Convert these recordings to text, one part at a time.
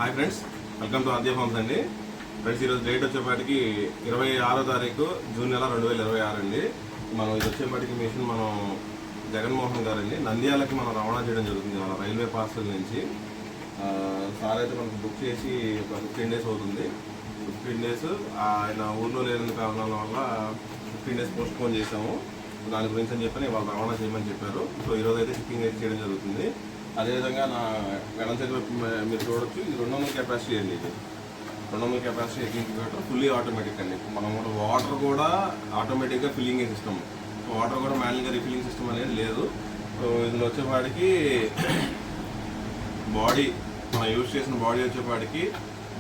Hi friends, welcome to Aadya farms అండి. Friends, ఈరోజు date వచ్చేపాటికి 26వ తారీఖు జూన్ నెల 2026 అండి. మనం ఇది వచ్చేపాటికి మిషన్ మనం జగన్మోహన్ గారు అండి నంద్యాలకి మనం రవాణా చేయడం జరుగుతుంది మన రైల్వే పార్సల్ నుంచి. సార్ అయితే మనకు బుక్ చేసి ఒక 15 డేస్ అవుతుంది. 15 డేస్ ఆయన ఊళ్ళో లేని కారణాల వల్ల 15 డేస్ పోస్ట్ పోన్ చేసాము. దాని గురించి అని చెప్పని వాళ్ళు రవాణా చేయమని చెప్పారు. సో ఈరోజు అయితే షిప్పింగ్ అయితే చేయడం జరుగుతుంది. అదేవిధంగా నా ఎడం సైడ్ మీరు చూడొచ్చు, ఇది 200 కెపాసిటీ అండి. ఇది 200 కెపాసిటీ ఇంక్యుబేటర్ ఫుల్లీ ఆటోమేటిక్ అండి. మనం కూడా వాటర్ కూడా ఆటోమేటిక్గా ఫిల్లింగ్ సిస్టమ్, వాటర్ కూడా మాన్యువల్గా రిఫిల్లింగ్ సిస్టమ్ అనేది లేదు. సో ఇందులో వచ్చేపాటికి బాడీ మనం యూజ్ చేసిన బాడీ వచ్చేపాటికి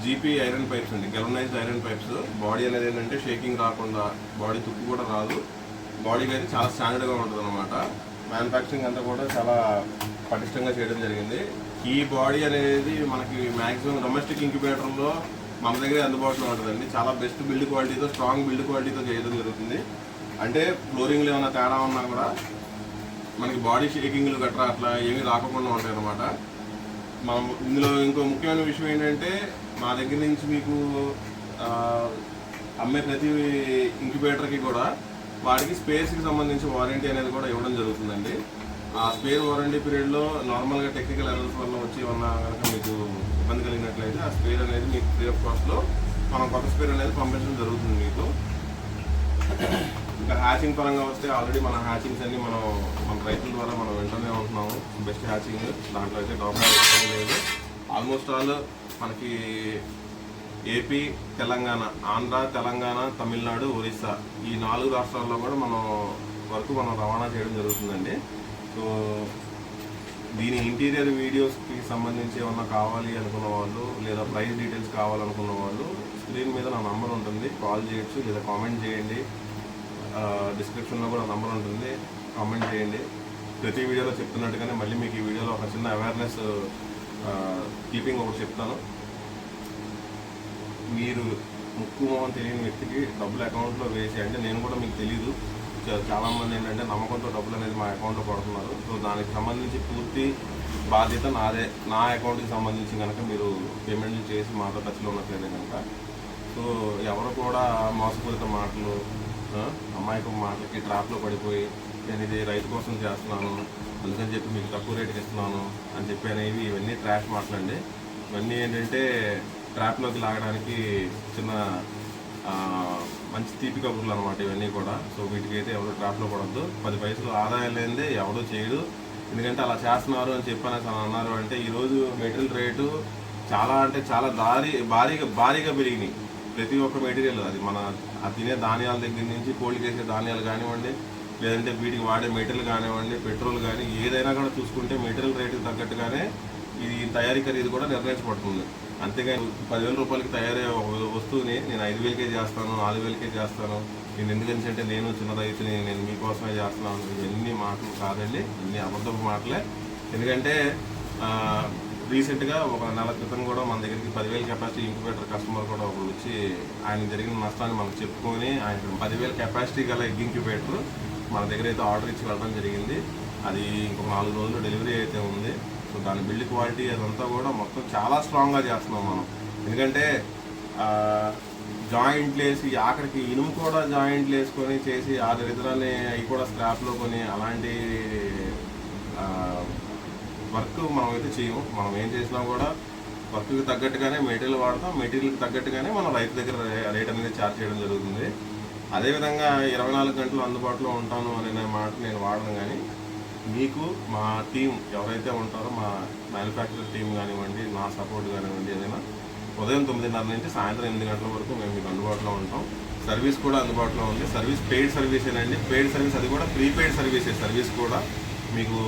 జీపీ ఐరన్ పైప్స్ అండి, గెలనైజ్డ్ ఐరన్ పైప్స్. బాడీ అనేది ఏంటంటే షేకింగ్ రాకుండా, బాడీ తుక్కు కూడా రాదు. బాడీకి అయితే చాలా స్టాండర్డ్గా ఉంటుంది అనమాట. మ్యానుఫ్యాక్చరింగ్ అంతా కూడా చాలా పటిష్టంగా చేయడం జరిగింది. ఈ బాడీ అనేది మనకి మ్యాక్సిమం డొమెస్టిక్ ఇంక్యుబేటర్లో మన దగ్గర అందుబాటులో ఉంటుందండి. చాలా బెస్ట్ బిల్డ్ క్వాలిటీతో, స్ట్రాంగ్ బిల్డ్ క్వాలిటీతో చేయడం జరుగుతుంది. అంటే ఫ్లోరింగ్లో ఏమైనా తేడా ఉన్నా కూడా మనకి బాడీ షేకింగ్లు గట్రా అట్లా ఏమీ రాకుండా ఉంటాయి అన్నమాట. మనం ఇందులో ఇంకో ముఖ్యమైన విషయం ఏంటంటే, మా దగ్గర నుంచి మీకు అమ్మే ప్రతి ఇంక్యుబేటర్కి కూడా వాటికి స్పేర్స్కి సంబంధించి వారంటీ అనేది కూడా ఇవ్వడం జరుగుతుందండి. ఆ స్పేర్ వారంటీ పీరియడ్లో నార్మల్గా టెక్నికల్ ఎర్రర్స్ వల్ల వచ్చి ఏమన్నా కనుక మీకు ఇబ్బంది కలిగినట్లయితే ఆ స్పేర్ అనేది మీకు ఫ్రీ ఆఫ్ కాస్ట్లో మనం కొత్త స్పేర్ అనేది పంపించడం జరుగుతుంది మీకు. ఇంకా హ్యాచింగ్ పరంగా వస్తే ఆల్రెడీ మన హ్యాచింగ్స్ అన్ని మన రైతుల ద్వారా మనం వింటూనే ఉంటున్నాము. బెస్ట్ హ్యాచింగ్, దాంట్లో అయితే డ్రాప్ లేదు. ఆల్మోస్ట్ ఆల్ మనకి ఏపీ, తెలంగాణ, ఆంధ్ర, తెలంగాణ, తమిళనాడు, ఒరిస్సా ఈ 4 రాష్ట్రాల్లో కూడా మనం రవాణా చేయడం జరుగుతుందండి. సో దీని ఇంటీరియర్ వీడియోస్కి సంబంధించి ఏమన్నా కావాలి అనుకున్న వాళ్ళు, లేదా ప్రైస్ డీటెయిల్స్ కావాలనుకున్న వాళ్ళు స్క్రీన్ మీద నా నంబర్ ఉంటుంది, కాల్ చేయొచ్చు లేదా కామెంట్ చేయండి. డిస్క్రిప్షన్లో కూడా నంబర్ ఉంటుంది, కామెంట్ చేయండి. ప్రతి వీడియోలో చెప్తున్నట్టుగానే మళ్ళీ మీకు ఈ వీడియోలో ఒక చిన్న అవేర్నెస్ కీపింగ్ ఒకటి చెప్తాను. మీరు ముక్కు మొహం తెలియని వ్యక్తికి డబ్బులు అకౌంట్లో వేసి, అంటే నేను కూడా మీకు తెలీదు, చాలామంది ఏంటంటే నమ్మకంతో డబ్బులు అనేది మా అకౌంట్లో పడుతున్నారు. సో దానికి సంబంధించి పూర్తి బాధ్యత నాదే. నా అకౌంట్కి సంబంధించి కనుక మీరు పేమెంట్లు చేసి మాతో టచ్లో ఉన్నట్లయితే కనుక, సో ఎవరు కూడా మోసపూరిత మాటలు, అమాయక మాటలకి ట్రాప్లో పడిపోయి నేను ఇది రైతు కోసం చేస్తున్నాను అందుకని చెప్పి మీకు తక్కువ రేటుకి ఇస్తున్నాను అని చెప్పి అనేవి ఇవన్నీ ట్రాష్ మాటలండి. ఇవన్నీ ఏంటంటే ట్రాప్లోకి లాగడానికి చిన్న మంచి తీపి కబుర్లు అనమాట ఇవన్నీ కూడా. సో వీటికి అయితే ఎవరు ట్రాప్లో పడద్దు. 10 పైసలు ఆదాయం లేనిదే ఎవడో చేయడు. ఎందుకంటే అలా చేస్తున్నారు అని చెప్పనేసి అన్నారు అంటే ఈరోజు మెటీరియల్ రేటు చాలా అంటే చాలా భారీగా పెరిగినాయి. ప్రతి ఒక్క మెటీరియల్, అది మన తినే ధాన్యాల దగ్గర నుంచి కోళ్ళకి వేసే ధాన్యాలు కానివ్వండి, లేదంటే వీటికి వాడే మెటీరియల్ కానివ్వండి, పెట్రోల్ కానీ ఏదైనా కూడా చూసుకుంటే మెటీరియల్ రేటుకి తగ్గట్టుగానే ఇది తయారీ ఖరీదు కూడా నిర్ణయించబడుతుంది. అంతేగాని 10,000 రూపాయలకి తయారయ్యే వస్తువుని నేను 5,000కే చేస్తాను, 4,000కే చేస్తాను, నేను ఎందుకంటే నేను చిన్న రైతుని, నేను మీకోసమే చేస్తున్నాను, ఇవన్నీ మాటలు కాదండి, ఇన్ని అబద్ధపు మాటలే. ఎందుకంటే రీసెంట్గా ఒక నెల క్రితం కూడా మన దగ్గరికి 10,000 కెపాసిటీ ఇంక్యుబేటర్ కస్టమర్ కూడా ఒకరు వచ్చి ఆయన జరిగిన నష్టాన్ని మనకు చెప్పుకొని ఆయన 10,000 కెపాసిటీ గల ఎగ్ ఇంక్యుబేటర్ మన దగ్గర అయితే ఆర్డర్ ఇచ్చి వెళ్ళడం జరిగింది. అది ఇంకొక 4 రోజుల్లో డెలివరీ అయితే ఉంది. సో దాని బిల్డ్ క్వాలిటీ అదంతా కూడా మొత్తం చాలా స్ట్రాంగ్గా చేస్తున్నాం మనం. ఎందుకంటే జాయింట్లు వేసి ఆఖరికి ఇనుము కూడా జాయింట్లు వేసుకొని చేసి ఆ దరిద్రాన్ని అవి కూడా స్క్రాప్లో కొని అలాంటి వర్క్ మనం అయితే చేయము. మనం ఏం చేసినా కూడా వర్క్కి తగ్గట్టుగానే మెటీరియల్ వాడతాం, మెటీరియల్కి తగ్గట్టుగానే మనం రైతు దగ్గర రేట్ అనేది ఛార్జ్ చేయడం జరుగుతుంది. అదేవిధంగా 24 గంటలు అందుబాటులో ఉంటాను అనే మాట నేను వాడను. కానీ మీకు మా టీం ఎవరైతే ఉంటారో, మా మ్యానుఫ్యాక్చర్ టీం కానివ్వండి, నా సపోర్ట్ కానివ్వండి, ఏదైనా ఉదయం 9:30 నుంచి సాయంత్రం 8 గంటల వరకు మేము మీకు అందుబాటులో ఉంటాం. సర్వీస్ కూడా అందుబాటులో ఉంది. సర్వీస్ పెయిడ్ సర్వీసేనండి. పెయిడ్ సర్వీస్, అది కూడా ప్రీపెయిడ్ సర్వీసే. సర్వీస్ కూడా మీకు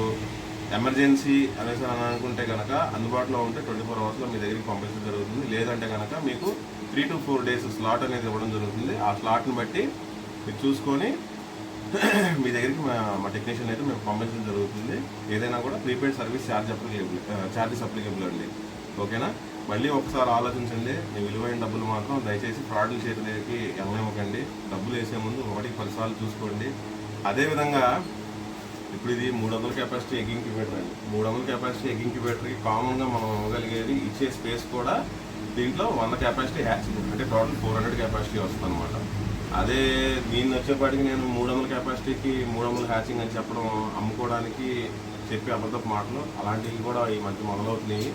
ఎమర్జెన్సీ అనేసి అని అనుకుంటే కనుక అందుబాటులో ఉంటే 24 అవర్స్లో మీ దగ్గరికి పంపించడం జరుగుతుంది. లేదంటే కనుక మీకు 3 to 4 days స్లాట్ అనేది ఇవ్వడం జరుగుతుంది. ఆ స్లాట్ని బట్టి మీరు చూసుకొని మీ దగ్గరికి మా టెక్నీషియన్ అయితే మేము పంపించడం జరుగుతుంది. ఏదైనా కూడా ప్రీపెయిడ్ సర్వీస్ ఛార్జెస్ అప్లికేబుల్ అండి. ఓకేనా? మళ్ళీ ఒకసారి ఆలోచించండి. మీ విలువైన డబ్బులు మాత్రం దయచేసి ఫ్రాడ్ల చేతి దగ్గరికి వెళ్ళనివ్వకండి. డబ్బులు వేసే ముందు 1-10 సార్లు చూసుకోండి. అదేవిధంగా ఇప్పుడు ఇది 300 కెపాసిటీ ఎగ్ ఇంక్యుబేటర్ అండి. 300 కెపాసిటీ ఎగ్ ఇంక్యుబేటర్కి కామన్గా మనం ఇవ్వగలిగేది ఇచ్చే స్పేస్ కూడా దీంట్లో 100 కెపాసిటీ హ్యాచింగ్, అంటే టోటల్ 400 కెపాసిటీ వస్తుంది అనమాట. అదే దీన్ని వచ్చేపాటికి నేను 300 కెపాసిటీకి 300 హ్యాచింగ్ అని చెప్పడం, అమ్ముకోవడానికి చెప్పే అబద్ధపు మాటలు అలాంటివి కూడా ఈ మధ్య మొదలవుతున్నాయి.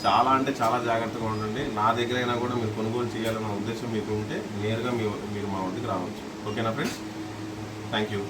చాలా అంటే చాలా జాగ్రత్తగా ఉండండి. నా దగ్గర అయినా కూడా మీరు కొనుగోలు చేయాలన్న ఉద్దేశం మీకు ఉంటే నేరుగా మీరు మా వద్దకు రావచ్చు. ఓకేనా ఫ్రెండ్స్? Thank you.